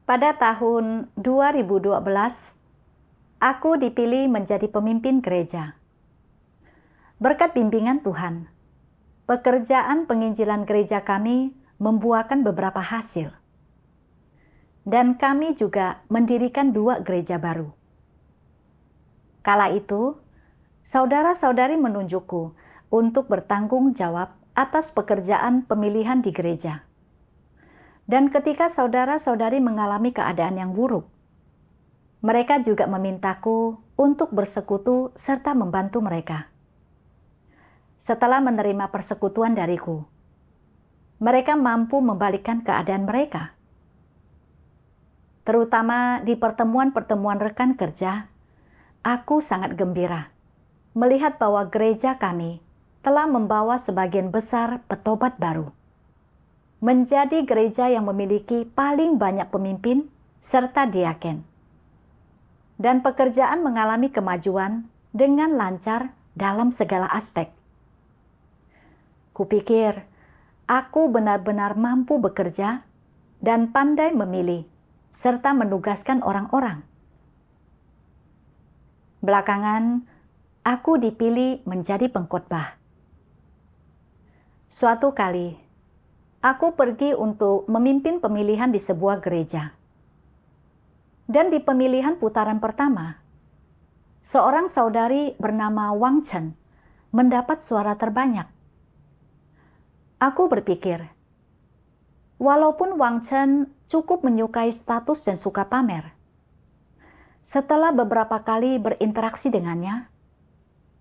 Pada tahun 2012, aku dipilih menjadi pemimpin gereja. Berkat bimbingan Tuhan, pekerjaan penginjilan gereja kami membuahkan beberapa hasil. Dan kami juga mendirikan 2 gereja baru. Kala itu, saudara-saudari menunjukku untuk bertanggung jawab atas pekerjaan pemilihan di gereja. Dan ketika saudara-saudari mengalami keadaan yang buruk, mereka juga memintaku untuk bersekutu serta membantu mereka. Setelah menerima persekutuan dariku, mereka mampu membalikkan keadaan mereka. Terutama di pertemuan-pertemuan rekan kerja, aku sangat gembira melihat bahwa gereja kami telah membawa sebagian besar petobat baru. Menjadi gereja yang memiliki paling banyak pemimpin serta diaken. Dan pekerjaan mengalami kemajuan dengan lancar dalam segala aspek. Kupikir, aku benar-benar mampu bekerja dan pandai memilih serta menugaskan orang-orang. Belakangan, aku dipilih menjadi pengkhotbah. Suatu kali, aku pergi untuk memimpin pemilihan di sebuah gereja. Dan di pemilihan putaran pertama, seorang saudari bernama Wang Chen mendapat suara terbanyak. Aku berpikir, walaupun Wang Chen cukup menyukai status dan suka pamer, setelah beberapa kali berinteraksi dengannya,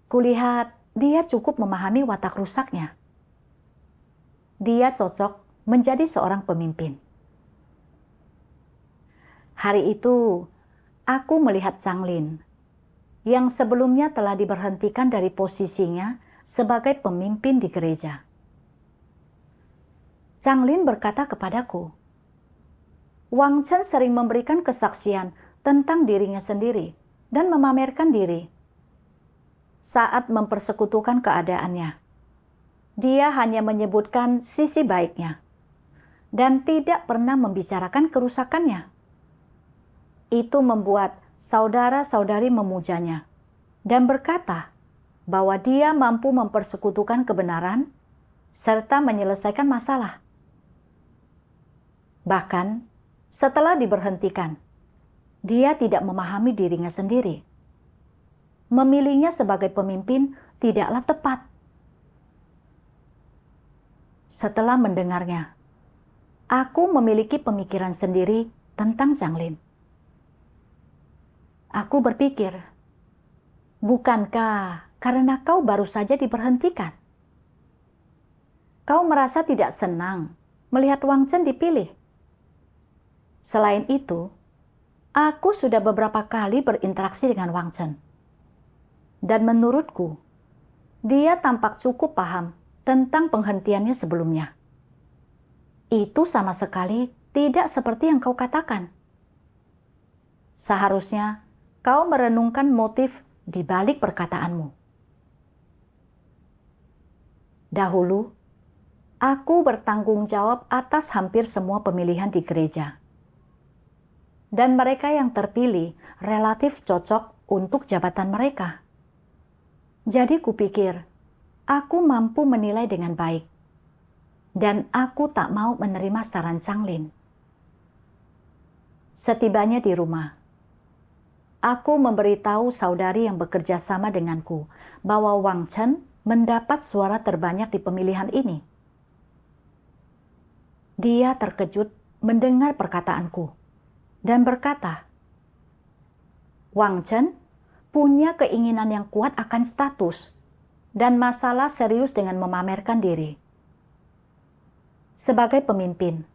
kulihat dia cukup memahami watak rusaknya. Dia cocok menjadi seorang pemimpin. Hari itu, aku melihat Chang Lin, yang sebelumnya telah diberhentikan dari posisinya sebagai pemimpin di gereja. Chang Lin berkata kepadaku, Wang Chen sering memberikan kesaksian tentang dirinya sendiri dan memamerkan diri. Saat mempersekutukan keadaannya, dia hanya menyebutkan sisi baiknya dan tidak pernah membicarakan kerusakannya. Itu membuat saudara-saudari memujanya dan berkata bahwa dia mampu mempersekutukan kebenaran serta menyelesaikan masalah. Bahkan setelah diberhentikan, dia tidak memahami dirinya sendiri. Memilihnya sebagai pemimpin tidaklah tepat. Setelah mendengarnya, aku memiliki pemikiran sendiri tentang Chang Lin. Aku berpikir, bukankah karena kau baru saja diberhentikan? Kau merasa tidak senang melihat Wang Chen dipilih? Selain itu, aku sudah beberapa kali berinteraksi dengan Wang Chen. Dan menurutku, dia tampak cukup paham tentang penghentiannya sebelumnya. Itu sama sekali tidak seperti yang kau katakan. Seharusnya kau merenungkan motif di balik perkataanmu. Dahulu, aku bertanggung jawab atas hampir semua pemilihan di gereja. Dan mereka yang terpilih relatif cocok untuk jabatan mereka. Jadi kupikir, aku mampu menilai dengan baik. Dan aku tak mau menerima saran Chang Lin. Setibanya di rumah, aku memberitahu saudari yang bekerja sama denganku bahwa Wang Chen mendapat suara terbanyak di pemilihan ini. Dia terkejut mendengar perkataanku dan berkata, Wang Chen punya keinginan yang kuat akan status dan masalah serius dengan memamerkan diri. Sebagai pemimpin,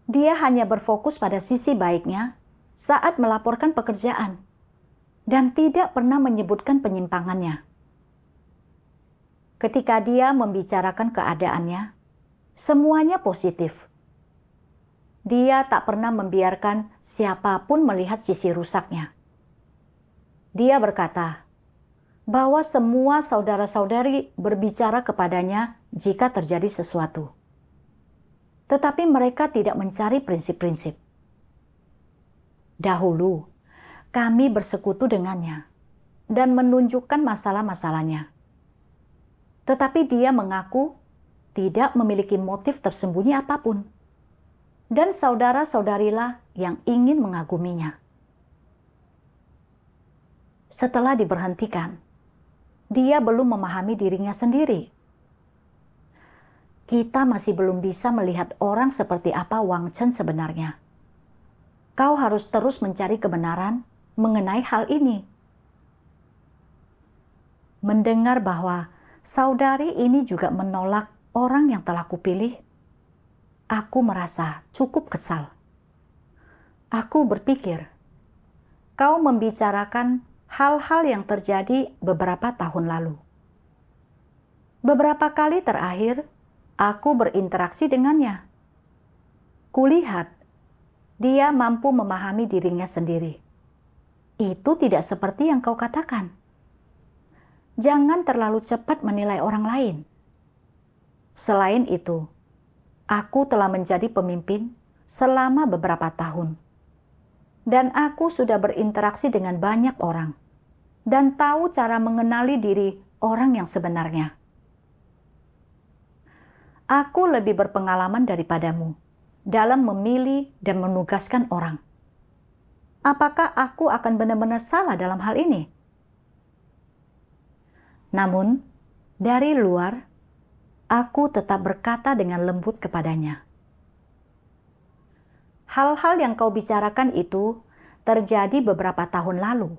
dia hanya berfokus pada sisi baiknya saat melaporkan pekerjaan dan tidak pernah menyebutkan penyimpangannya. Ketika dia membicarakan keadaannya, semuanya positif. Dia tak pernah membiarkan siapapun melihat sisi rusaknya. Dia berkata bahwa semua saudara-saudari berbicara kepadanya jika terjadi sesuatu. Tetapi mereka tidak mencari prinsip-prinsip. Dahulu, kami bersekutu dengannya dan menunjukkan masalah-masalahnya. Tetapi dia mengaku tidak memiliki motif tersembunyi apapun. Dan saudara-saudarilah yang ingin mengaguminya. Setelah diberhentikan, dia belum memahami dirinya sendiri. Kita masih belum bisa melihat orang seperti apa Wang Chen sebenarnya. Kau harus terus mencari kebenaran mengenai hal ini. Mendengar bahwa saudari ini juga menolak orang yang telah kupilih, aku merasa cukup kesal. Aku berpikir, kau membicarakan hal-hal yang terjadi beberapa tahun lalu. Beberapa kali terakhir, aku berinteraksi dengannya. Kulihat, dia mampu memahami dirinya sendiri. Itu tidak seperti yang kau katakan. Jangan terlalu cepat menilai orang lain. Selain itu, aku telah menjadi pemimpin selama beberapa tahun. Dan aku sudah berinteraksi dengan banyak orang. Dan tahu cara mengenali diri orang yang sebenarnya. Aku lebih berpengalaman daripadamu dalam memilih dan menugaskan orang. Apakah aku akan benar-benar salah dalam hal ini? Namun, dari luar, aku tetap berkata dengan lembut kepadanya. Hal-hal yang kau bicarakan itu terjadi beberapa tahun lalu.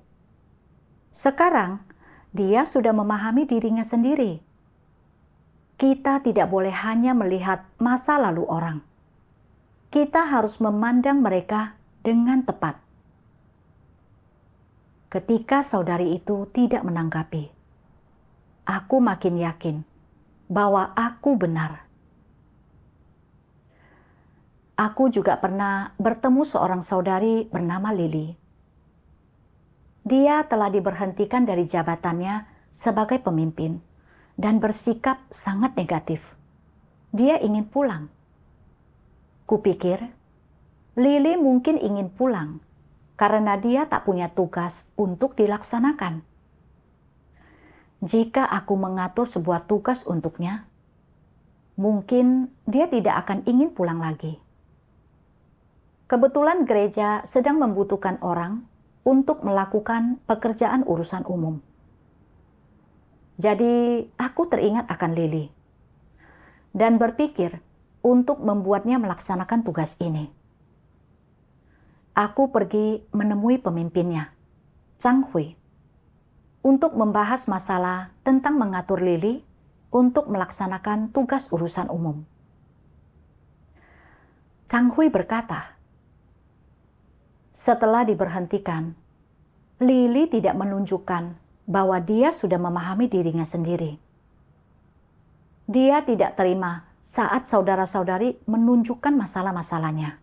Sekarang, dia sudah memahami dirinya sendiri. Kita tidak boleh hanya melihat masa lalu orang. Kita harus memandang mereka dengan tepat. Ketika saudari itu tidak menanggapi, aku makin yakin bahwa aku benar. Aku juga pernah bertemu seorang saudari bernama Lily. Dia telah diberhentikan dari jabatannya sebagai pemimpin dan bersikap sangat negatif. Dia ingin pulang. Kupikir, Lily mungkin ingin pulang karena dia tak punya tugas untuk dilaksanakan. Jika aku mengatur sebuah tugas untuknya, mungkin dia tidak akan ingin pulang lagi. Kebetulan gereja sedang membutuhkan orang untuk melakukan pekerjaan urusan umum. Jadi, aku teringat akan Lily dan berpikir untuk membuatnya melaksanakan tugas ini. Aku pergi menemui pemimpinnya, Chang Hui, untuk membahas masalah tentang mengatur Lily untuk melaksanakan tugas urusan umum. Chang Hui berkata, setelah diberhentikan, Lily tidak menunjukkan bahwa dia sudah memahami dirinya sendiri. Dia tidak terima saat saudara-saudari menunjukkan masalah-masalahnya.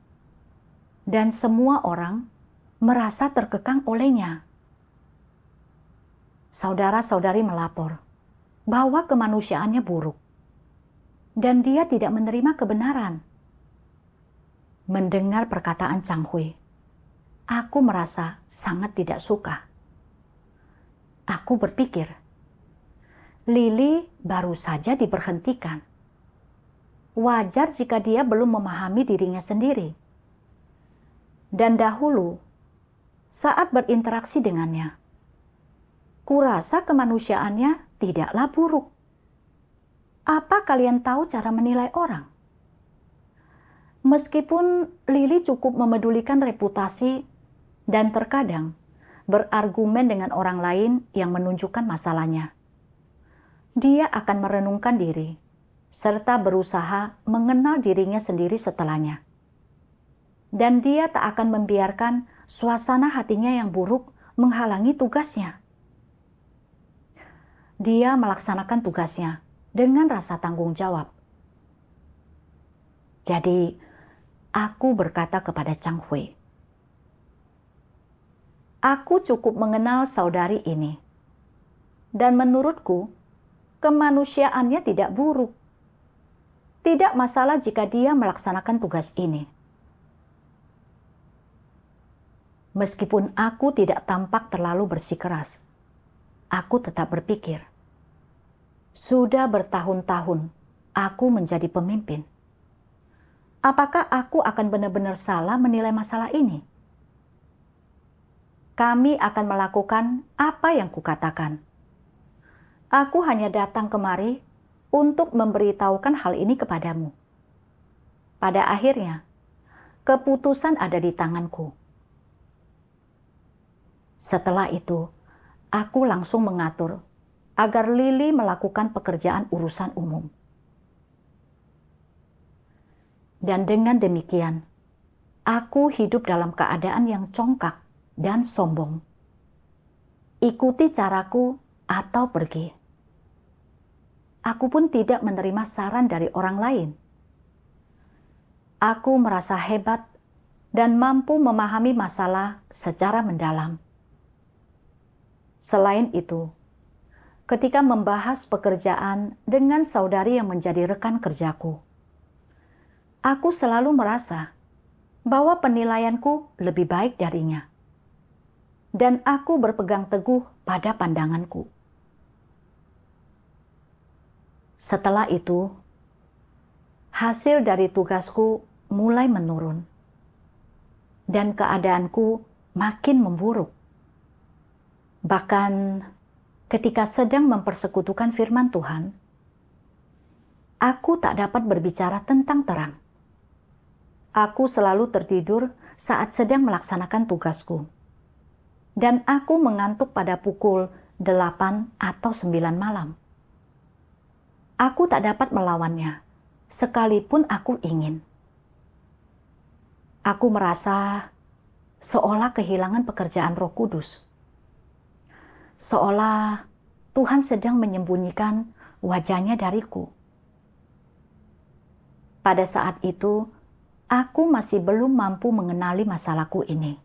Dan semua orang merasa terkekang olehnya. Saudara-saudari melapor bahwa kemanusiaannya buruk. Dan dia tidak menerima kebenaran. Mendengar perkataan Chang Hui, aku merasa sangat tidak suka. Aku berpikir, Lily baru saja diberhentikan. Wajar jika dia belum memahami dirinya sendiri. Dan dahulu, saat berinteraksi dengannya, kurasa kemanusiaannya tidaklah buruk. Apa kalian tahu cara menilai orang? Meskipun Lily cukup memedulikan reputasi dan terkadang berargumen dengan orang lain yang menunjukkan masalahnya, dia akan merenungkan diri serta berusaha mengenal dirinya sendiri setelahnya. Dan dia tak akan membiarkan suasana hatinya yang buruk menghalangi tugasnya. Dia melaksanakan tugasnya dengan rasa tanggung jawab. Jadi, aku berkata kepada Chang Hui, aku cukup mengenal saudari ini. Dan menurutku, kemanusiaannya tidak buruk. Tidak masalah jika dia melaksanakan tugas ini. Meskipun aku tidak tampak terlalu bersikeras, aku tetap berpikir, sudah bertahun-tahun aku menjadi pemimpin. Apakah aku akan benar-benar salah menilai masalah ini? Kami akan melakukan apa yang kukatakan. Aku hanya datang kemari untuk memberitahukan hal ini kepadamu. Pada akhirnya, keputusan ada di tanganku. Setelah itu, aku langsung mengatur agar Lily melakukan pekerjaan urusan umum. Dan dengan demikian, aku hidup dalam keadaan yang congkak dan sombong. Ikuti caraku atau pergi. Aku pun tidak menerima saran dari orang lain. Aku merasa hebat dan mampu memahami masalah secara mendalam. Selain itu, ketika membahas pekerjaan dengan saudari yang menjadi rekan kerjaku, aku selalu merasa bahwa penilaianku lebih baik darinya. Dan aku berpegang teguh pada pandanganku. Setelah itu, hasil dari tugasku mulai menurun. Dan keadaanku makin memburuk. Bahkan ketika sedang mempersekutukan firman Tuhan, aku tak dapat berbicara tentang terang. Aku selalu tertidur saat sedang melaksanakan tugasku. Dan aku mengantuk pada pukul 8 atau 9 malam. Aku tak dapat melawannya, sekalipun aku ingin. Aku merasa seolah kehilangan pekerjaan Roh Kudus. Seolah Tuhan sedang menyembunyikan wajahnya dariku. Pada saat itu, aku masih belum mampu mengenali masalahku ini.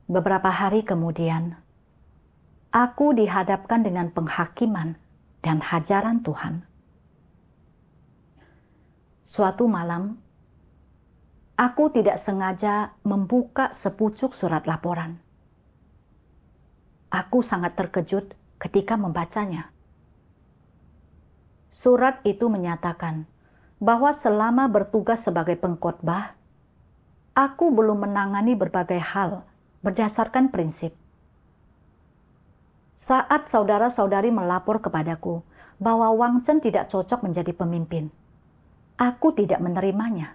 Beberapa hari kemudian, aku dihadapkan dengan penghakiman dan hajaran Tuhan. Suatu malam, aku tidak sengaja membuka sepucuk surat laporan. Aku sangat terkejut ketika membacanya. Surat itu menyatakan bahwa selama bertugas sebagai pengkhotbah, aku belum menangani berbagai hal berdasarkan prinsip. Saat saudara-saudari melapor kepadaku bahwa Wang Chen tidak cocok menjadi pemimpin, aku tidak menerimanya.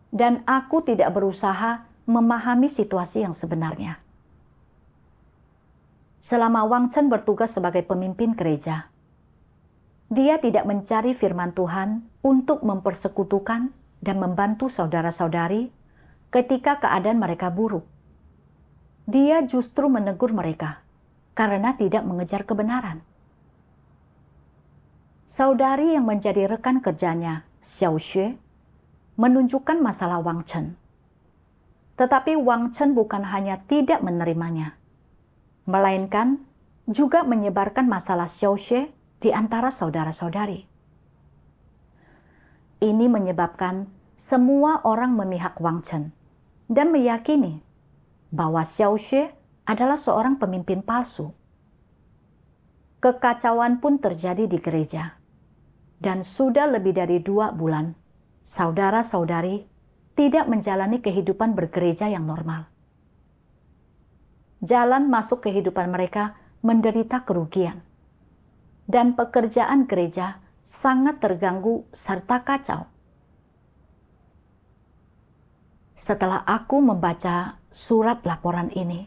Dan aku tidak berusaha memahami situasi yang sebenarnya. Selama Wang Chen bertugas sebagai pemimpin gereja, dia tidak mencari firman Tuhan untuk mempersekutukan dan membantu saudara-saudari ketika keadaan mereka buruk. Dia justru menegur mereka karena tidak mengejar kebenaran. Saudari yang menjadi rekan kerjanya, Xiao Xue, menunjukkan masalah Wang Chen. Tetapi Wang Chen bukan hanya tidak menerimanya, melainkan juga menyebarkan masalah Xiao Xue di antara saudara-saudari. Ini menyebabkan semua orang memihak Wang Chen dan meyakini bahwa Xiao Xue adalah seorang pemimpin palsu. Kekacauan pun terjadi di gereja. Dan sudah lebih dari 2 bulan, saudara-saudari tidak menjalani kehidupan bergereja yang normal. Jalan masuk kehidupan mereka menderita kerugian. Dan pekerjaan gereja sangat terganggu serta kacau. Setelah aku membaca surat laporan ini,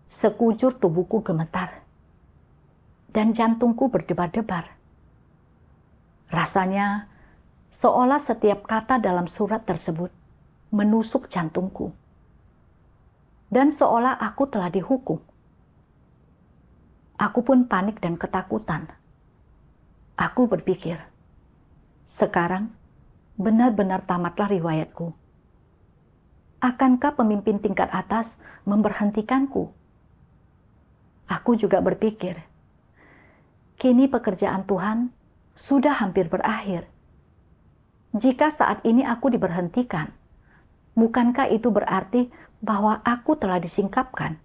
sekujur tubuhku gemetar dan jantungku berdebar-debar. Rasanya seolah setiap kata dalam surat tersebut menusuk jantungku. Dan seolah aku telah dihukum. Aku pun panik dan ketakutan. Aku berpikir, sekarang benar-benar tamatlah riwayatku. Akankah pemimpin tingkat atas memberhentikanku? Aku juga berpikir, kini pekerjaan Tuhan sudah hampir berakhir. Jika saat ini aku diberhentikan, Bukankah itu berarti bahwa aku telah disingkapkan?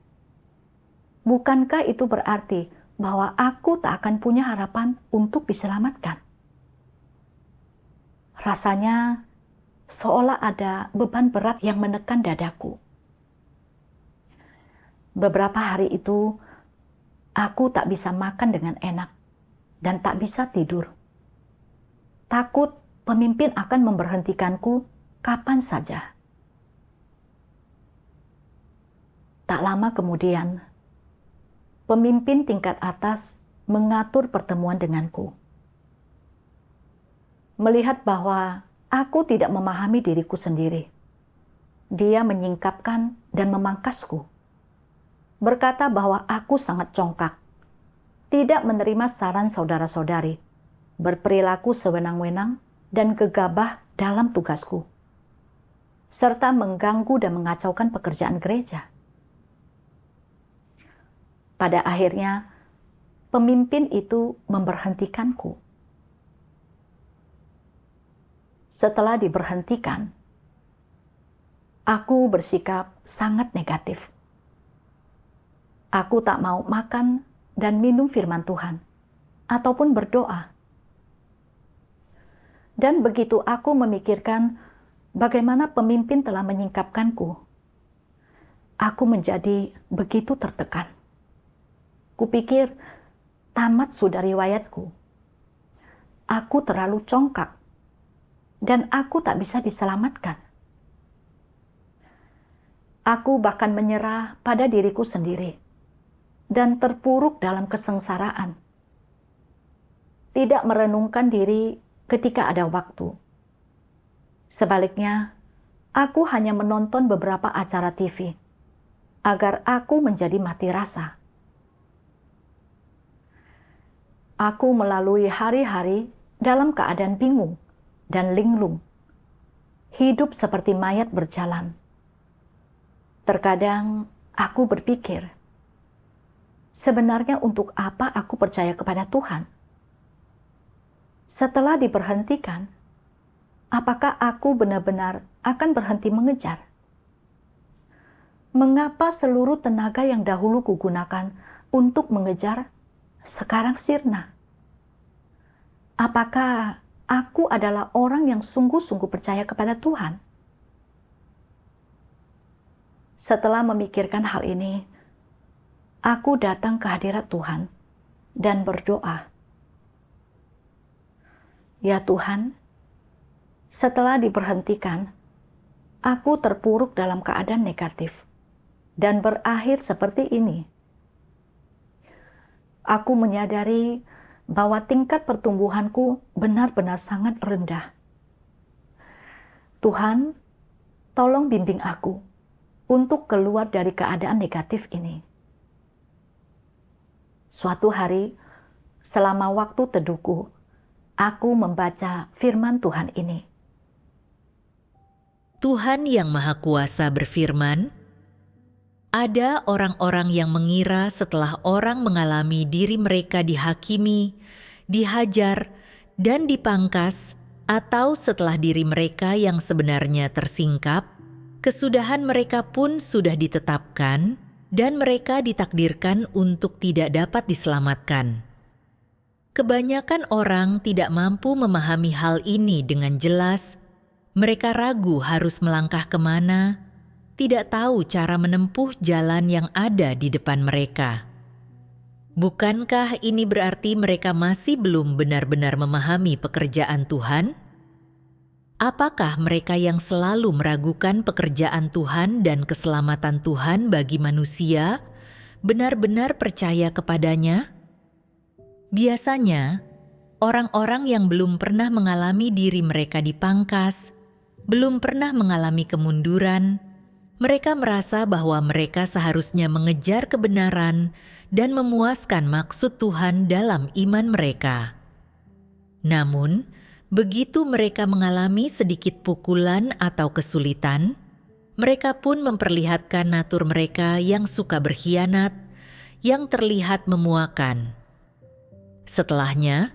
Bukankah itu berarti bahwa aku tak akan punya harapan untuk diselamatkan? Rasanya seolah ada beban berat yang menekan dadaku. Beberapa hari itu, aku tak bisa makan dengan enak dan tak bisa tidur. Takut pemimpin akan memberhentikanku kapan saja. Tak lama kemudian, pemimpin tingkat atas mengatur pertemuan denganku. Melihat bahwa aku tidak memahami diriku sendiri, dia menyingkapkan dan memangkasku. Berkata bahwa aku sangat congkak, tidak menerima saran saudara-saudari, berperilaku sewenang-wenang dan gegabah dalam tugasku, serta mengganggu dan mengacaukan pekerjaan gereja. Pada akhirnya, pemimpin itu memberhentikanku. Setelah diberhentikan, aku bersikap sangat negatif. Aku tak mau makan dan minum firman Tuhan, ataupun berdoa. Dan begitu aku memikirkan bagaimana pemimpin telah menyingkapkanku, aku menjadi begitu tertekan. Kupikir, tamat sudah riwayatku. Aku terlalu congkak, dan aku tak bisa diselamatkan. Aku bahkan menyerah pada diriku sendiri, dan terpuruk dalam kesengsaraan. Tidak merenungkan diri ketika ada waktu. Sebaliknya, aku hanya menonton beberapa acara TV, agar aku menjadi mati rasa. Aku melalui hari-hari dalam keadaan bingung dan linglung, hidup seperti mayat berjalan. Terkadang aku berpikir, sebenarnya untuk apa aku percaya kepada Tuhan? Setelah diberhentikan, apakah aku benar-benar akan berhenti mengejar? Mengapa seluruh tenaga yang dahulu kugunakan untuk mengejar sekarang sirna? Apakah aku adalah orang yang sungguh-sungguh percaya kepada Tuhan? Setelah memikirkan hal ini, aku datang ke hadirat Tuhan dan berdoa. Ya Tuhan, setelah diberhentikan, aku terpuruk dalam keadaan negatif dan berakhir seperti ini. Aku menyadari bahwa tingkat pertumbuhanku benar-benar sangat rendah. Tuhan, tolong bimbing aku untuk keluar dari keadaan negatif ini. Suatu hari, selama waktu teduhku, aku membaca firman Tuhan ini. Tuhan yang Maha Kuasa berfirman, ada orang-orang yang mengira setelah orang mengalami diri mereka dihakimi, dihajar, dan dipangkas, atau setelah diri mereka yang sebenarnya tersingkap, kesudahan mereka pun sudah ditetapkan, dan mereka ditakdirkan untuk tidak dapat diselamatkan. Kebanyakan orang tidak mampu memahami hal ini dengan jelas. Mereka ragu harus melangkah kemana, tidak tahu cara menempuh jalan yang ada di depan mereka. Bukankah ini berarti mereka masih belum benar-benar memahami pekerjaan Tuhan? Apakah mereka yang selalu meragukan pekerjaan Tuhan dan keselamatan Tuhan bagi manusia benar-benar percaya kepadanya? Biasanya, orang-orang yang belum pernah mengalami diri mereka dipangkas, belum pernah mengalami kemunduran, mereka merasa bahwa mereka seharusnya mengejar kebenaran dan memuaskan maksud Tuhan dalam iman mereka. Namun, begitu mereka mengalami sedikit pukulan atau kesulitan, mereka pun memperlihatkan natur mereka yang suka berkhianat, yang terlihat memuakan. Setelahnya,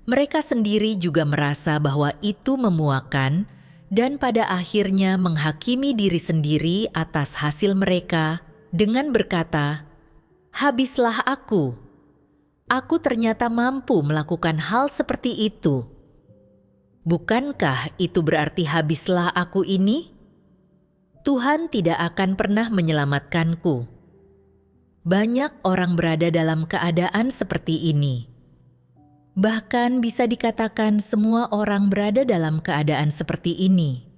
mereka sendiri juga merasa bahwa itu memuakan dan pada akhirnya menghakimi diri sendiri atas hasil mereka dengan berkata, "Habislah aku. Aku ternyata mampu melakukan hal seperti itu. Bukankah itu berarti habislah aku ini? Tuhan tidak akan pernah menyelamatkanku." Banyak orang berada dalam keadaan seperti ini. Bahkan bisa dikatakan semua orang berada dalam keadaan seperti ini.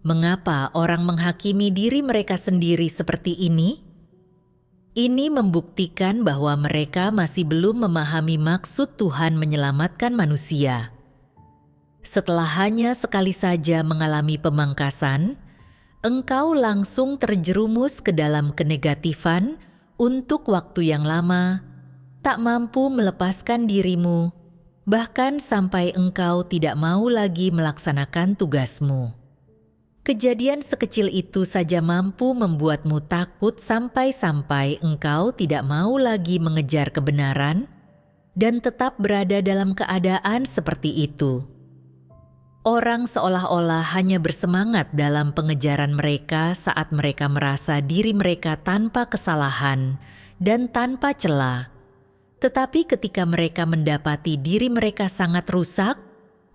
Mengapa orang menghakimi diri mereka sendiri seperti ini? Ini membuktikan bahwa mereka masih belum memahami maksud Tuhan menyelamatkan manusia. Setelah hanya sekali saja mengalami pemangkasan, engkau langsung terjerumus ke dalam kenegatifan untuk waktu yang lama, tak mampu melepaskan dirimu, bahkan sampai engkau tidak mau lagi melaksanakan tugasmu. Kejadian sekecil itu saja mampu membuatmu takut sampai-sampai engkau tidak mau lagi mengejar kebenaran dan tetap berada dalam keadaan seperti itu. Orang seolah-olah hanya bersemangat dalam pengejaran mereka saat mereka merasa diri mereka tanpa kesalahan dan tanpa celah. Tetapi ketika mereka mendapati diri mereka sangat rusak,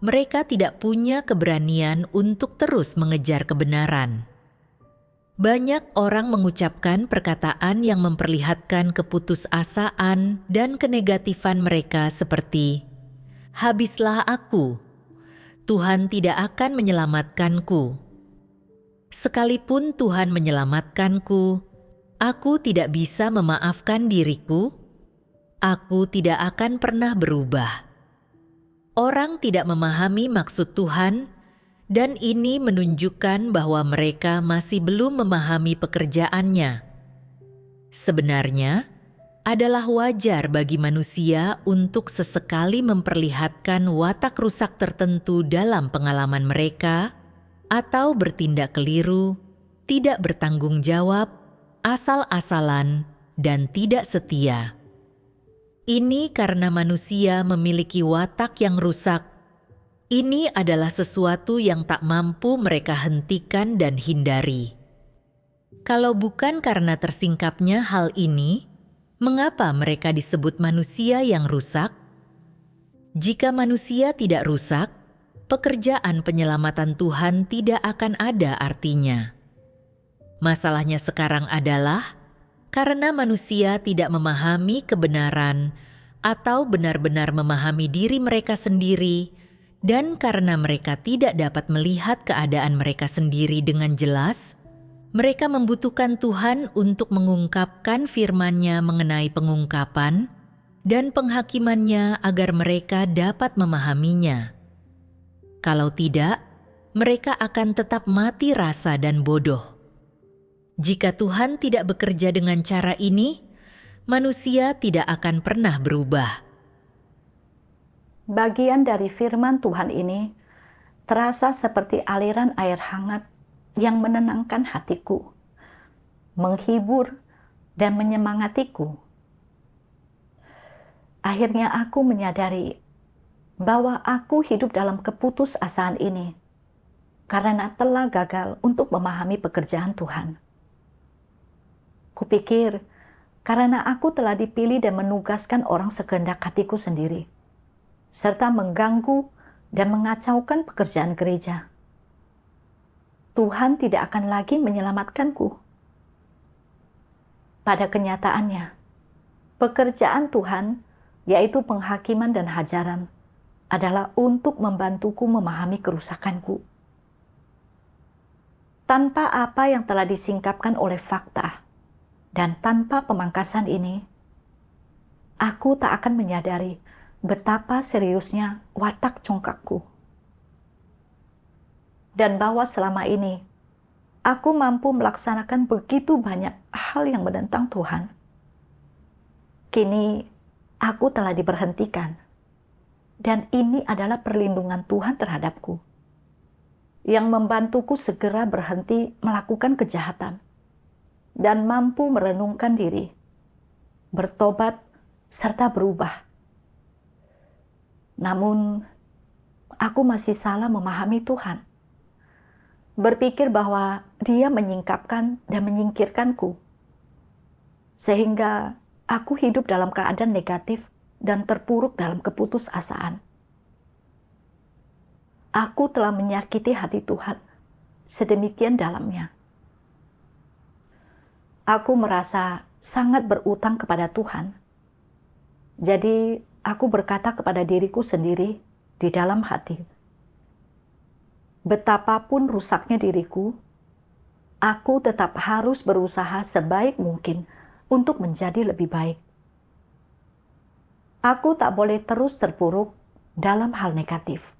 mereka tidak punya keberanian untuk terus mengejar kebenaran. Banyak orang mengucapkan perkataan yang memperlihatkan keputusasaan dan kenegatifan mereka seperti, "Habislah aku. Tuhan tidak akan menyelamatkanku. Sekalipun Tuhan menyelamatkanku, aku tidak bisa memaafkan diriku. Aku tidak akan pernah berubah." Orang tidak memahami maksud Tuhan, dan ini menunjukkan bahwa mereka masih belum memahami pekerjaannya. Sebenarnya, adalah wajar bagi manusia untuk sesekali memperlihatkan watak rusak tertentu dalam pengalaman mereka, atau bertindak keliru, tidak bertanggung jawab, asal-asalan, dan tidak setia. Ini karena manusia memiliki watak yang rusak. Ini adalah sesuatu yang tak mampu mereka hentikan dan hindari. Kalau bukan karena tersingkapnya hal ini, mengapa mereka disebut manusia yang rusak? Jika manusia tidak rusak, pekerjaan penyelamatan Tuhan tidak akan ada artinya. Masalahnya sekarang adalah karena manusia tidak memahami kebenaran atau benar-benar memahami diri mereka sendiri, dan karena mereka tidak dapat melihat keadaan mereka sendiri dengan jelas, mereka membutuhkan Tuhan untuk mengungkapkan firman-Nya mengenai pengungkapan dan penghakiman-Nya agar mereka dapat memahaminya. Kalau tidak, mereka akan tetap mati rasa dan bodoh. Jika Tuhan tidak bekerja dengan cara ini, manusia tidak akan pernah berubah. Bagian dari firman Tuhan ini terasa seperti aliran air hangat yang menenangkan hatiku, menghibur dan menyemangatiku. Akhirnya aku menyadari bahwa aku hidup dalam keputusasaan ini karena telah gagal untuk memahami pekerjaan Tuhan. Kupikir karena aku telah dipilih dan menugaskan orang sekehendak hatiku sendiri, serta mengganggu dan mengacaukan pekerjaan gereja, Tuhan tidak akan lagi menyelamatkanku. Pada kenyataannya, pekerjaan Tuhan, yaitu penghakiman dan hajaran, adalah untuk membantuku memahami kerusakanku. Tanpa apa yang telah disingkapkan oleh fakta, dan tanpa pemangkasan ini, aku tak akan menyadari betapa seriusnya watak congkakku. Dan bahwa selama ini, aku mampu melaksanakan begitu banyak hal yang menentang Tuhan. Kini, aku telah diberhentikan. Dan ini adalah perlindungan Tuhan terhadapku, yang membantuku segera berhenti melakukan kejahatan, dan mampu merenungkan diri, bertobat, serta berubah. Namun, aku masih salah memahami Tuhan. berpikir bahwa dia menyingkapkan dan menyingkirkanku, sehingga aku hidup dalam keadaan negatif dan terpuruk dalam keputusasaan. Aku telah menyakiti hati Tuhan sedemikian dalamnya. Aku merasa sangat berutang kepada Tuhan. Jadi, aku berkata kepada diriku sendiri di dalam hati, betapapun rusaknya diriku, aku tetap harus berusaha sebaik mungkin untuk menjadi lebih baik. Aku tak boleh terus terpuruk dalam hal negatif.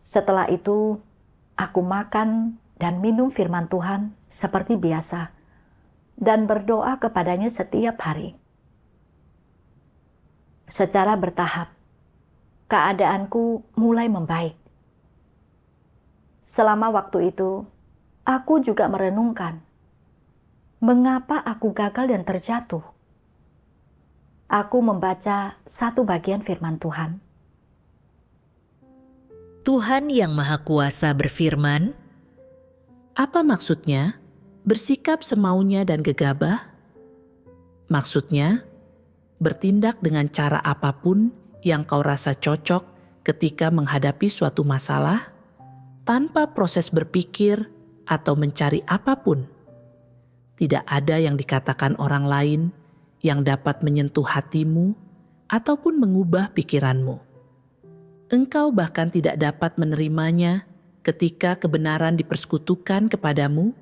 Setelah itu, aku makan dan minum firman Tuhan seperti biasa dan berdoa kepadanya setiap hari. Secara bertahap, keadaanku mulai membaik. Selama waktu itu, aku juga merenungkan, mengapa aku gagal dan terjatuh? Aku membaca satu bagian firman Tuhan. Tuhan Yang Maha Kuasa berfirman, Apa maksudnya bersikap semaunya dan gegabah? Maksudnya, bertindak dengan cara apapun yang kau rasa cocok ketika menghadapi suatu masalah, tanpa proses berpikir atau mencari apapun. Tidak ada yang dikatakan orang lain yang dapat menyentuh hatimu ataupun mengubah pikiranmu. Engkau bahkan tidak dapat menerimanya ketika kebenaran dipersekutukan kepadamu.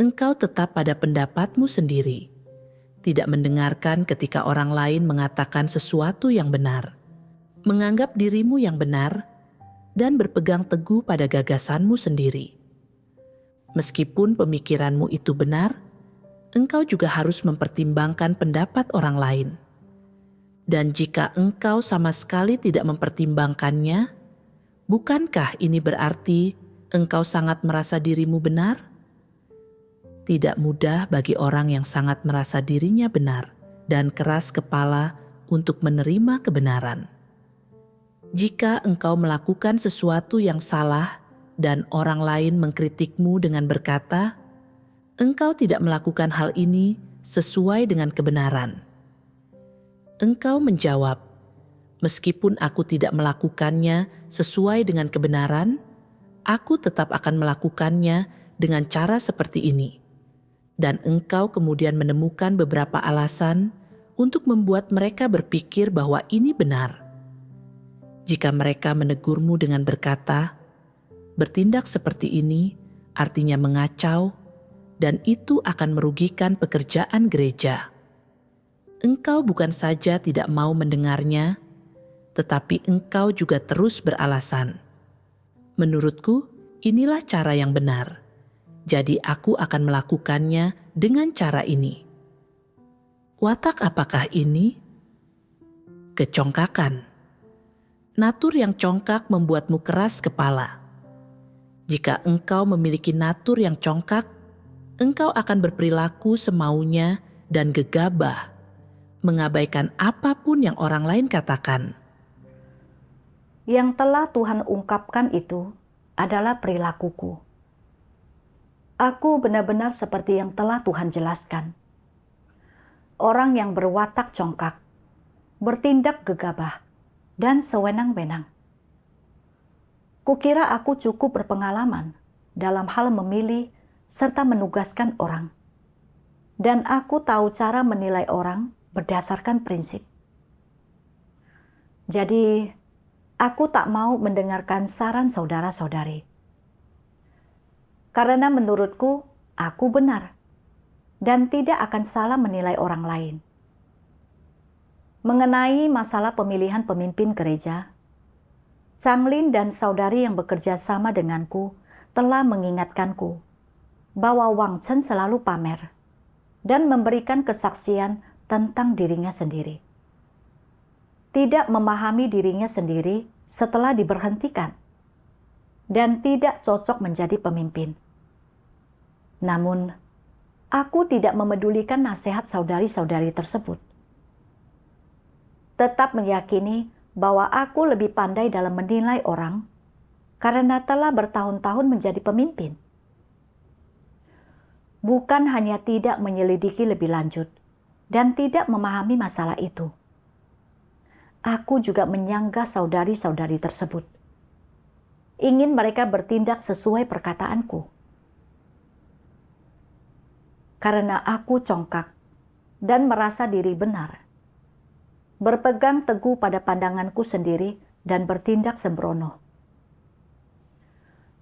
Engkau tetap pada pendapatmu sendiri, tidak mendengarkan ketika orang lain mengatakan sesuatu yang benar, menganggap dirimu yang benar, dan berpegang teguh pada gagasanmu sendiri. Meskipun pemikiranmu itu benar, engkau juga harus mempertimbangkan pendapat orang lain. Dan jika engkau sama sekali tidak mempertimbangkannya, bukankah ini berarti engkau sangat merasa dirimu benar? Tidak mudah bagi orang yang sangat merasa dirinya benar dan keras kepala untuk menerima kebenaran. Jika engkau melakukan sesuatu yang salah dan orang lain mengkritikmu dengan berkata, engkau tidak melakukan hal ini sesuai dengan kebenaran. Engkau menjawab, meskipun aku tidak melakukannya sesuai dengan kebenaran, aku tetap akan melakukannya dengan cara seperti ini. Dan engkau kemudian menemukan beberapa alasan untuk membuat mereka berpikir bahwa ini benar. Jika mereka menegurmu dengan berkata, bertindak seperti ini artinya mengacau, dan itu akan merugikan pekerjaan gereja. Engkau bukan saja tidak mau mendengarnya, tetapi engkau juga terus beralasan. Menurutku, inilah cara yang benar. Jadi aku akan melakukannya dengan cara ini. Watak apakah ini? Kecongkakan. Natur yang congkak membuatmu keras kepala. Jika engkau memiliki natur yang congkak, engkau akan berperilaku semaunya dan gegabah, mengabaikan apapun yang orang lain katakan. Yang telah Tuhan ungkapkan itu adalah perilakuku. Aku benar-benar seperti yang telah Tuhan jelaskan. Orang yang berwatak congkak, bertindak gegabah, dan sewenang-wenang. Kukira aku cukup berpengalaman dalam hal memilih serta menugaskan orang. Dan aku tahu cara menilai orang berdasarkan prinsip. Jadi, aku tak mau mendengarkan saran saudara-saudari. Karena menurutku, aku benar dan tidak akan salah menilai orang lain. Mengenai masalah pemilihan pemimpin gereja, Changlin dan saudari yang bekerja sama denganku telah mengingatkanku bahwa Wang Chen selalu pamer dan memberikan kesaksian tentang dirinya sendiri. Tidak memahami dirinya sendiri setelah diberhentikan dan tidak cocok menjadi pemimpin. Namun, aku tidak memedulikan nasihat saudari-saudari tersebut. Tetap meyakini bahwa aku lebih pandai dalam menilai orang karena telah bertahun-tahun menjadi pemimpin. Bukan hanya tidak menyelidiki lebih lanjut dan tidak memahami masalah itu. Aku juga menyanggah saudari-saudari tersebut. Ingin mereka bertindak sesuai perkataanku. Karena aku congkak dan merasa diri benar, berpegang teguh pada pandanganku sendiri dan bertindak sembrono.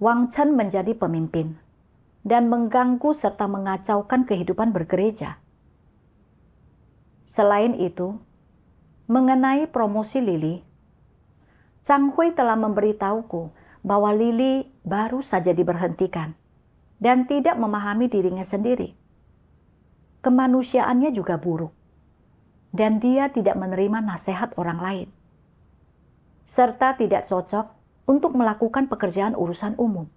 Wang Chen menjadi pemimpin dan mengganggu serta mengacaukan kehidupan bergereja. Selain itu, mengenai promosi Lili, Chang Hui telah memberitahuku bahwa Lili baru saja diberhentikan dan tidak memahami dirinya sendiri. Kemanusiaannya juga buruk, dan dia tidak menerima nasihat orang lain, serta tidak cocok untuk melakukan pekerjaan urusan umum.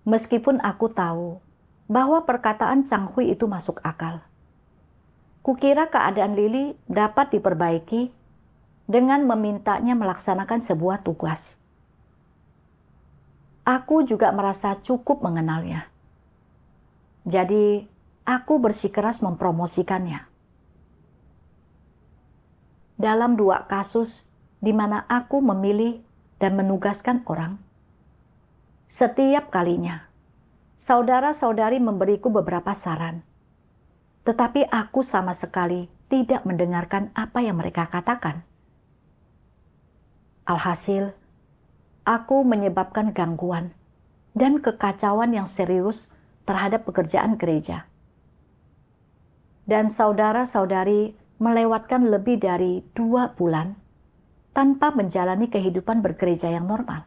Meskipun aku tahu bahwa perkataan Chang Hui itu masuk akal, kukira keadaan Lili dapat diperbaiki dengan memintanya melaksanakan sebuah tugas. Aku juga merasa cukup mengenalnya. Jadi, aku bersikeras mempromosikannya. Dalam 2 kasus di mana aku memilih dan menugaskan orang, setiap kalinya, saudara-saudari memberiku beberapa saran. Tetapi aku sama sekali tidak mendengarkan apa yang mereka katakan. Alhasil, aku menyebabkan gangguan dan kekacauan yang serius terhadap pekerjaan gereja. Dan saudara-saudari melewatkan lebih dari 2 bulan tanpa menjalani kehidupan bergereja yang normal.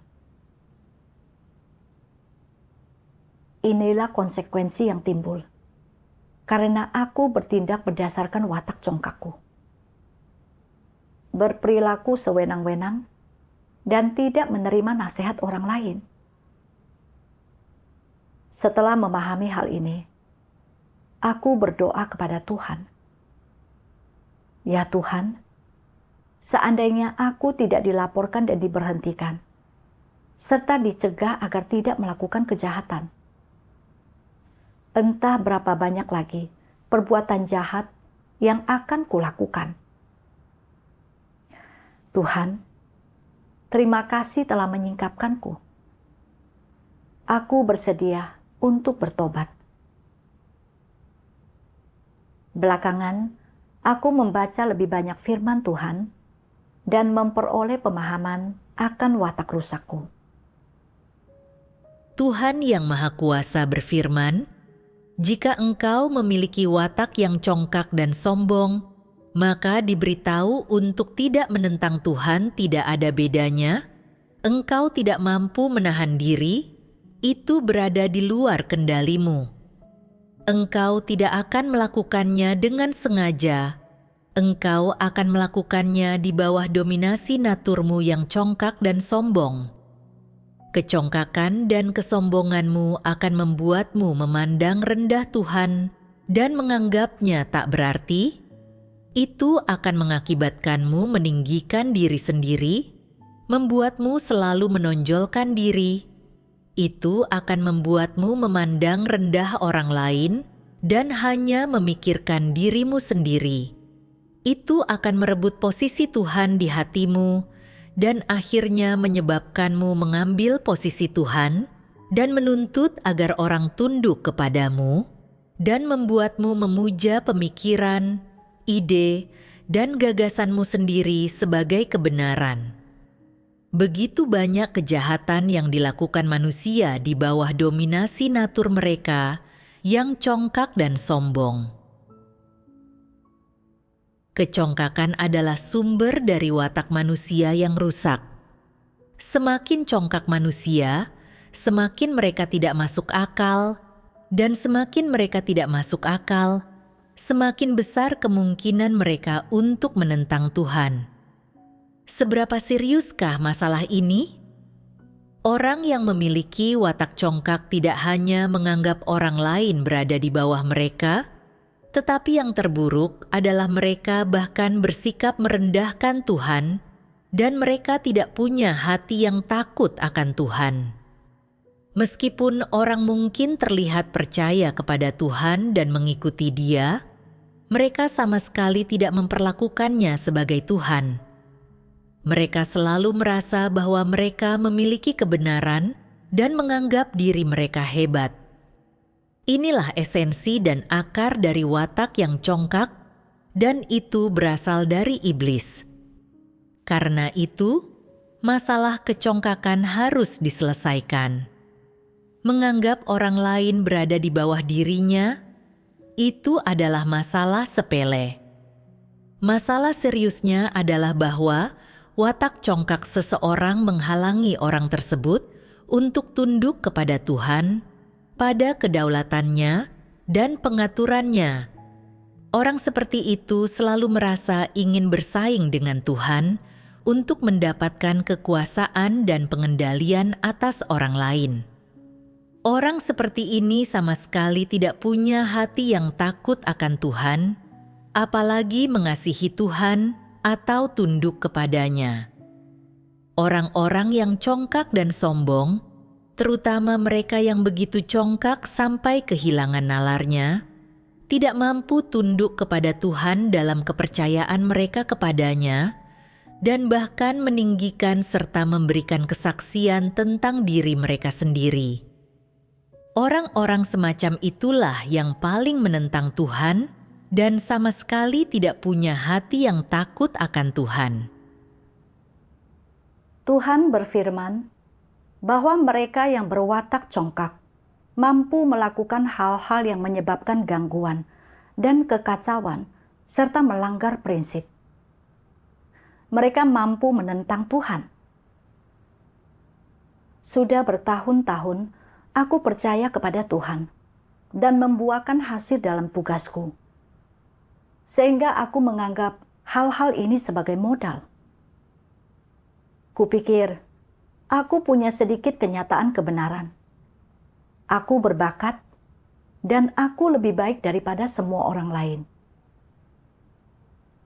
Inilah konsekuensi yang timbul karena aku bertindak berdasarkan watak congkakku. Berperilaku sewenang-wenang dan tidak menerima nasihat orang lain. Setelah memahami hal ini, aku berdoa kepada Tuhan. Ya Tuhan, seandainya aku tidak dilaporkan dan diberhentikan, serta dicegah agar tidak melakukan kejahatan, entah berapa banyak lagi perbuatan jahat yang akan kulakukan. Tuhan, terima kasih telah menyingkapkanku. Aku bersedia untuk bertobat. Belakangan, aku membaca lebih banyak firman Tuhan dan memperoleh pemahaman akan watak rusakku. Tuhan yang Maha Kuasa berfirman, "Jika engkau memiliki watak yang congkak dan sombong, maka diberitahu untuk tidak menentang Tuhan tidak ada bedanya. Engkau tidak mampu menahan diri, itu berada di luar kendalimu. Engkau tidak akan melakukannya dengan sengaja. Engkau akan melakukannya di bawah dominasi naturmu yang congkak dan sombong. Kecongkakan dan kesombonganmu akan membuatmu memandang rendah Tuhan dan menganggapnya tak berarti. Itu akan mengakibatkanmu meninggikan diri sendiri, membuatmu selalu menonjolkan diri. Itu akan membuatmu memandang rendah orang lain dan hanya memikirkan dirimu sendiri. Itu akan merebut posisi Tuhan di hatimu dan akhirnya menyebabkanmu mengambil posisi Tuhan dan menuntut agar orang tunduk kepadamu dan membuatmu memuja pemikiran, ide, dan gagasanmu sendiri sebagai kebenaran. Begitu banyak kejahatan yang dilakukan manusia di bawah dominasi natur mereka yang congkak dan sombong. Kecongkakan adalah sumber dari watak manusia yang rusak. Semakin congkak manusia, semakin mereka tidak masuk akal, dan semakin mereka tidak masuk akal, semakin besar kemungkinan mereka untuk menentang Tuhan. Seberapa seriuskah masalah ini? Orang yang memiliki watak congkak tidak hanya menganggap orang lain berada di bawah mereka, tetapi yang terburuk adalah mereka bahkan bersikap merendahkan Tuhan dan mereka tidak punya hati yang takut akan Tuhan. Meskipun orang mungkin terlihat percaya kepada Tuhan dan mengikuti Dia, mereka sama sekali tidak memperlakukannya sebagai Tuhan. Mereka selalu merasa bahwa mereka memiliki kebenaran dan menganggap diri mereka hebat. Inilah esensi dan akar dari watak yang congkak, dan itu berasal dari iblis. Karena itu, masalah kecongkakan harus diselesaikan. Menganggap orang lain berada di bawah dirinya, itu adalah masalah sepele. Masalah seriusnya adalah bahwa watak congkak seseorang menghalangi orang tersebut untuk tunduk kepada Tuhan pada kedaulatannya dan pengaturannya. Orang seperti itu selalu merasa ingin bersaing dengan Tuhan untuk mendapatkan kekuasaan dan pengendalian atas orang lain. Orang seperti ini sama sekali tidak punya hati yang takut akan Tuhan, apalagi mengasihi Tuhan atau tunduk kepadanya. Orang-orang yang congkak dan sombong, terutama mereka yang begitu congkak sampai kehilangan nalarnya, tidak mampu tunduk kepada Tuhan dalam kepercayaan mereka kepadanya, dan bahkan meninggikan serta memberikan kesaksian tentang diri mereka sendiri. Orang-orang semacam itulah yang paling menentang Tuhan dan sama sekali tidak punya hati yang takut akan Tuhan. Tuhan berfirman bahwa mereka yang berwatak congkak mampu melakukan hal-hal yang menyebabkan gangguan dan kekacauan serta melanggar prinsip. Mereka mampu menentang Tuhan. Sudah bertahun-tahun aku percaya kepada Tuhan dan membuahkan hasil dalam tugasku, sehingga aku menganggap hal-hal ini sebagai modal. Kupikir, aku punya sedikit kenyataan kebenaran. Aku berbakat, dan aku lebih baik daripada semua orang lain.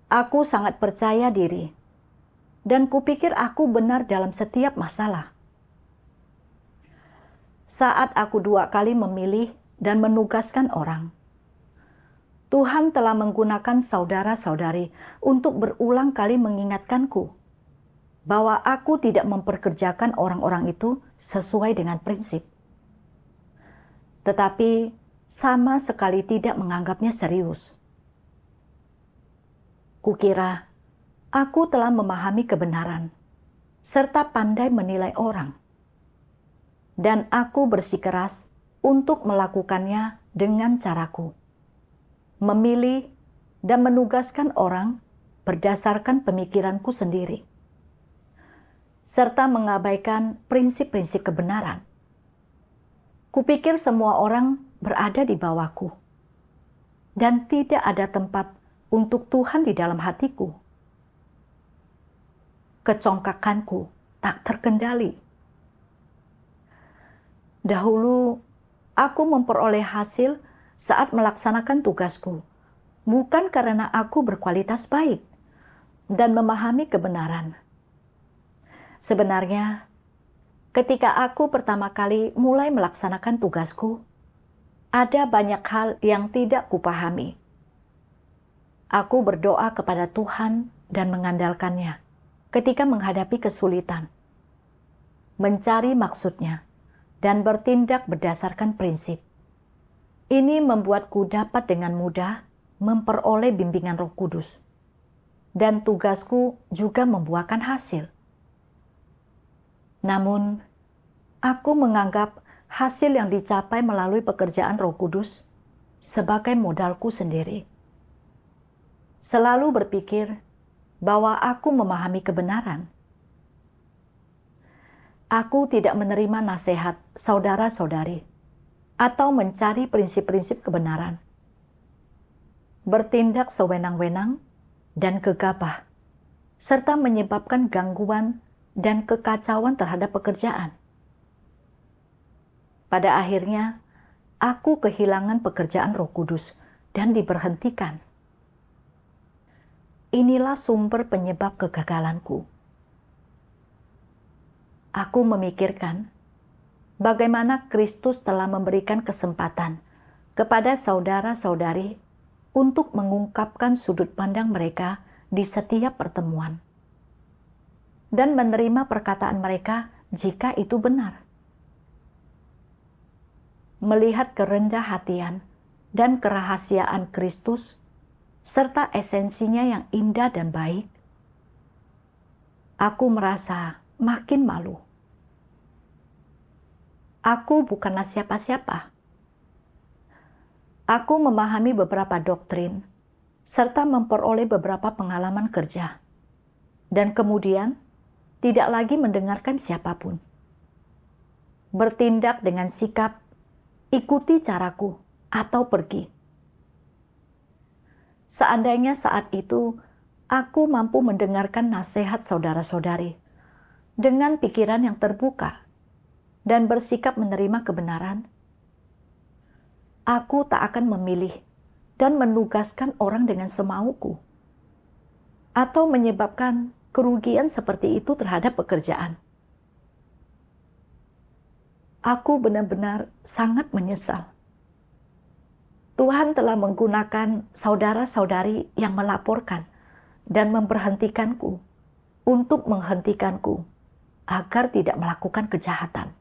Aku sangat percaya diri, dan kupikir aku benar dalam setiap masalah. Saat aku 2 kali memilih dan menugaskan orang, Tuhan telah menggunakan saudara-saudari untuk berulang kali mengingatkanku bahwa aku tidak memperkerjakan orang-orang itu sesuai dengan prinsip, tetapi sama sekali tidak menganggapnya serius. Kukira aku telah memahami kebenaran serta pandai menilai orang, dan aku bersikeras untuk melakukannya dengan caraku, memilih dan menugaskan orang berdasarkan pemikiranku sendiri, serta mengabaikan prinsip-prinsip kebenaran. Kupikir semua orang berada di bawahku, dan tidak ada tempat untuk Tuhan di dalam hatiku. Kecongkakanku tak terkendali. Dahulu, aku memperoleh hasil saat melaksanakan tugasku, bukan karena aku berkualitas baik dan memahami kebenaran. Sebenarnya, ketika aku pertama kali mulai melaksanakan tugasku, ada banyak hal yang tidak kupahami. Aku berdoa kepada Tuhan dan mengandalkannya ketika menghadapi kesulitan, mencari maksudnya, dan bertindak berdasarkan prinsip. Ini membuatku dapat dengan mudah memperoleh bimbingan Roh Kudus, dan tugasku juga membuahkan hasil. Namun, aku menganggap hasil yang dicapai melalui pekerjaan Roh Kudus sebagai modalku sendiri. Selalu berpikir bahwa aku memahami kebenaran. Aku tidak menerima nasihat saudara-saudari atau mencari prinsip-prinsip kebenaran. Bertindak sewenang-wenang dan gegabah, serta menyebabkan gangguan dan kekacauan terhadap pekerjaan. Pada akhirnya, aku kehilangan pekerjaan Roh Kudus dan diberhentikan. Inilah sumber penyebab kegagalanku. aku memikirkan bagaimana Kristus telah memberikan kesempatan kepada saudara-saudari untuk mengungkapkan sudut pandang mereka di setiap pertemuan dan menerima perkataan mereka jika itu benar. Melihat kerendah hatian dan kerahasiaan Kristus serta esensinya yang indah dan baik, aku merasa makin malu. Aku bukanlah siapa-siapa. Aku memahami beberapa doktrin serta memperoleh beberapa pengalaman kerja, dan kemudian tidak lagi mendengarkan siapapun. Bertindak dengan sikap, ikuti caraku, atau pergi. Seandainya saat itu aku mampu mendengarkan nasihat saudara-saudari dengan pikiran yang terbuka dan bersikap menerima kebenaran, aku tak akan memilih dan menugaskan orang dengan semauku atau menyebabkan kerugian seperti itu terhadap pekerjaan. Aku benar-benar sangat menyesal. Tuhan telah menggunakan saudara-saudari yang melaporkan dan memberhentikanku untuk menghentikanku agar tidak melakukan kejahatan.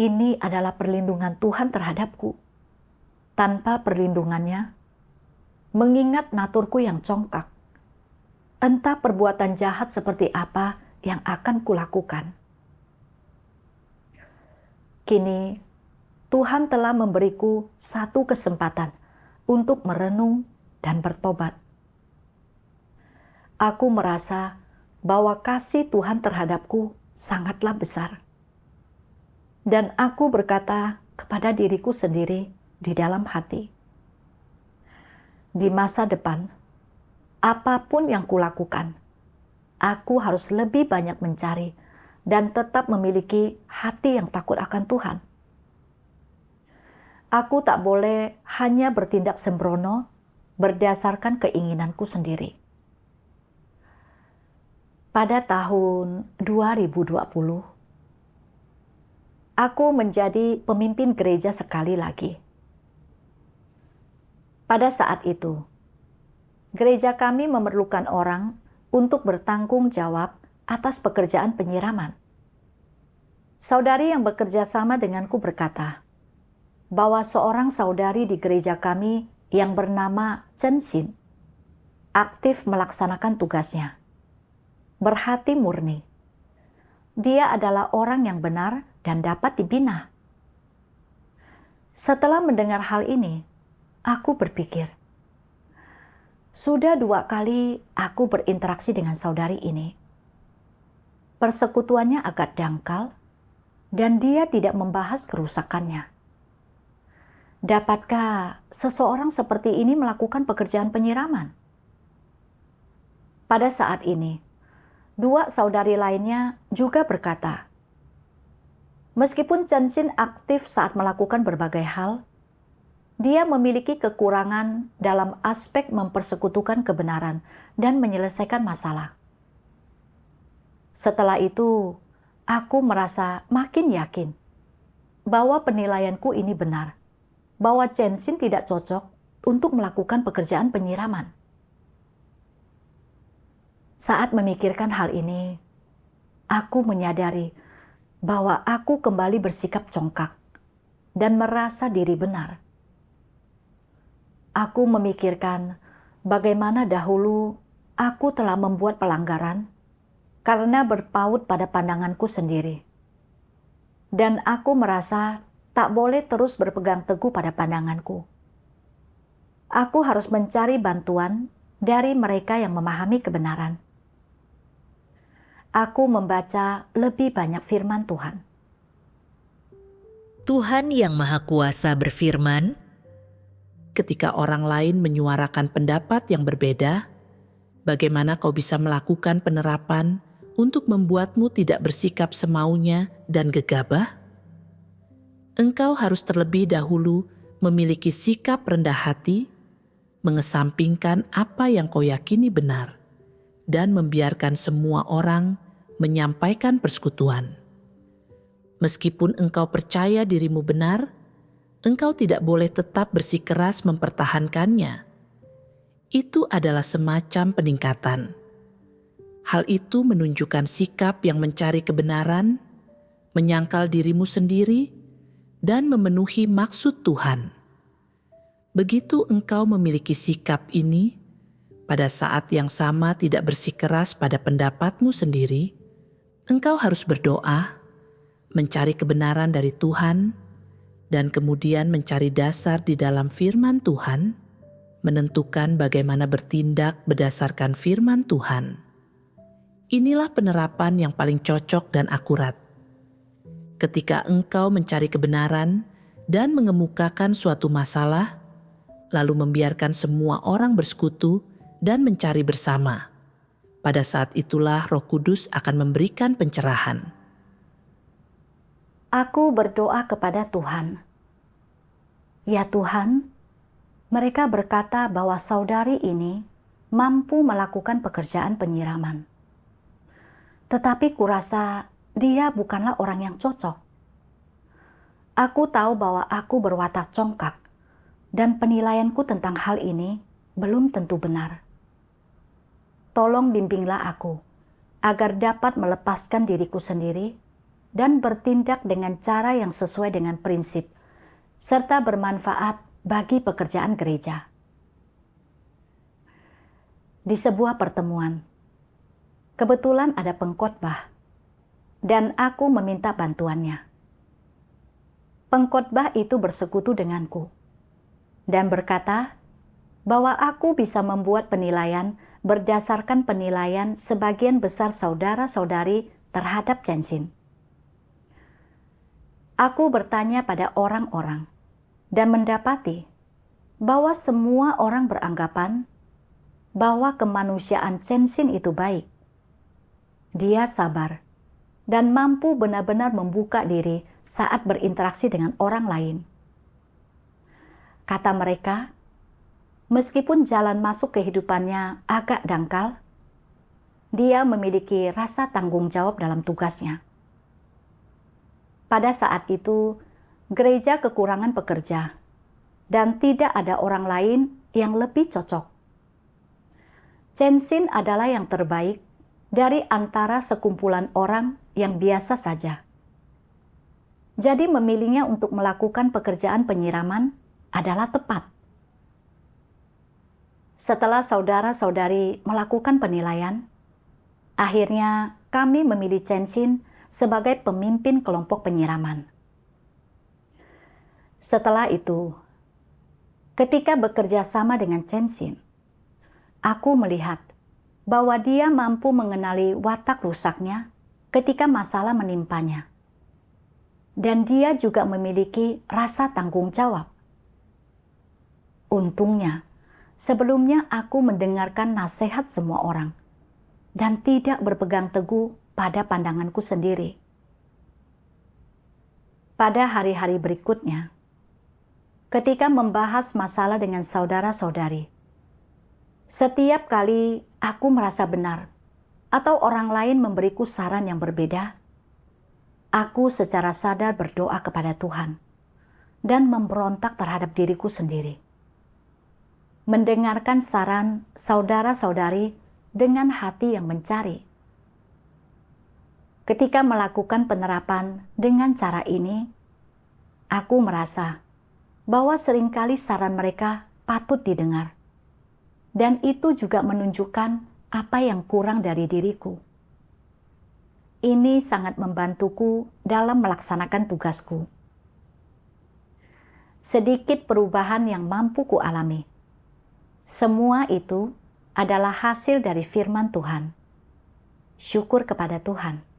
Ini adalah perlindungan Tuhan terhadapku. Tanpa perlindungannya, mengingat naturku yang congkak, entah perbuatan jahat seperti apa yang akan kulakukan. Kini, Tuhan telah memberiku satu kesempatan untuk merenung dan bertobat. Aku merasa bahwa kasih Tuhan terhadapku sangatlah besar. Dan aku berkata kepada diriku sendiri di dalam hati, di masa depan, apapun yang kulakukan, aku harus lebih banyak mencari dan tetap memiliki hati yang takut akan Tuhan. Aku tak boleh hanya bertindak sembrono berdasarkan keinginanku sendiri. Pada tahun 2020, aku menjadi pemimpin gereja sekali lagi. Pada saat itu, gereja kami memerlukan orang untuk bertanggung jawab atas pekerjaan penyiraman. Saudari yang bekerja sama denganku berkata bahwa seorang saudari di gereja kami yang bernama Chen Xin aktif melaksanakan tugasnya. Berhati murni. Dia adalah orang yang benar dan dapat dibina. Setelah mendengar hal ini, aku berpikir, sudah 2 kali aku berinteraksi dengan saudari ini. Persekutuannya agak dangkal, dan dia tidak membahas kerusakannya. Dapatkah seseorang seperti ini melakukan pekerjaan penyiraman? Pada saat ini, 2 saudari lainnya juga berkata, meskipun Chen Xin aktif saat melakukan berbagai hal, dia memiliki kekurangan dalam aspek mempersekutukan kebenaran dan menyelesaikan masalah. Setelah itu, aku merasa makin yakin bahwa penilaianku ini benar, bahwa Chen Xin tidak cocok untuk melakukan pekerjaan penyiraman. Saat memikirkan hal ini, aku menyadari bahwa aku kembali bersikap congkak dan merasa diri benar. Aku memikirkan bagaimana dahulu aku telah membuat pelanggaran karena berpaut pada pandanganku sendiri. Dan aku merasa tak boleh terus berpegang teguh pada pandanganku. Aku harus mencari bantuan dari mereka yang memahami kebenaran. Aku membaca lebih banyak firman Tuhan. Tuhan yang Maha Kuasa berfirman, Ketika orang lain menyuarakan pendapat yang berbeda, bagaimana kau bisa melakukan penerapan untuk membuatmu tidak bersikap semaunya dan gegabah? Engkau harus terlebih dahulu memiliki sikap rendah hati, mengesampingkan apa yang kau yakini benar, dan membiarkan semua orang menyampaikan persekutuan. Meskipun engkau percaya dirimu benar, engkau tidak boleh tetap bersikeras mempertahankannya. Itu adalah semacam peningkatan. Hal itu menunjukkan sikap yang mencari kebenaran, menyangkal dirimu sendiri, dan memenuhi maksud Tuhan. Begitu engkau memiliki sikap ini, pada saat yang sama tidak bersikeras pada pendapatmu sendiri, engkau harus berdoa, mencari kebenaran dari Tuhan, dan kemudian mencari dasar di dalam firman Tuhan, menentukan bagaimana bertindak berdasarkan firman Tuhan. Inilah penerapan yang paling cocok dan akurat. Ketika engkau mencari kebenaran dan mengemukakan suatu masalah, lalu membiarkan semua orang bersekutu dan mencari bersama, pada saat itulah Roh Kudus akan memberikan pencerahan. Aku berdoa kepada Tuhan. Ya Tuhan, mereka berkata bahwa saudari ini mampu melakukan pekerjaan penyiraman. Tetapi kurasa dia bukanlah orang yang cocok. Aku tahu bahwa aku berwatak congkak, dan penilaianku tentang hal ini belum tentu benar. Tolong bimbinglah aku, agar dapat melepaskan diriku sendiri dan bertindak dengan cara yang sesuai dengan prinsip, serta bermanfaat bagi pekerjaan gereja. Di sebuah pertemuan, kebetulan ada pengkhotbah, dan aku meminta bantuannya. Pengkhotbah itu bersekutu denganku, dan berkata bahwa aku bisa membuat penilaian berdasarkan penilaian sebagian besar saudara-saudari terhadap Jensin. Aku bertanya pada orang-orang dan mendapati bahwa semua orang beranggapan bahwa kemanusiaan Jensin itu baik. Dia sabar dan mampu benar-benar membuka diri saat berinteraksi dengan orang lain. Kata mereka, meskipun jalan masuk kehidupannya agak dangkal, dia memiliki rasa tanggung jawab dalam tugasnya. Pada saat itu, gereja kekurangan pekerja, dan tidak ada orang lain yang lebih cocok. Jensin adalah yang terbaik dari antara sekumpulan orang yang biasa saja. Jadi memilihnya untuk melakukan pekerjaan penyiraman adalah tepat. Setelah saudara-saudari melakukan penilaian, akhirnya kami memilih Jensin sebagai pemimpin kelompok penyiraman. Setelah itu, ketika bekerja sama dengan Jensin, aku melihat bahwa dia mampu mengenali watak rusaknya ketika masalah menimpanya. Dan dia juga memiliki rasa tanggung jawab. Untungnya, sebelumnya aku mendengarkan nasihat semua orang dan tidak berpegang teguh pada pandanganku sendiri. Pada hari-hari berikutnya, ketika membahas masalah dengan saudara-saudari, setiap kali aku merasa benar atau orang lain memberiku saran yang berbeda, aku secara sadar berdoa kepada Tuhan dan memberontak terhadap diriku sendiri. Mendengarkan saran saudara-saudari dengan hati yang mencari. Ketika melakukan penerapan dengan cara ini, aku merasa bahwa seringkali saran mereka patut didengar. Dan itu juga menunjukkan apa yang kurang dari diriku. Ini sangat membantuku dalam melaksanakan tugasku. Sedikit perubahan yang mampu kualami. Semua itu adalah hasil dari firman Tuhan. Syukur kepada Tuhan.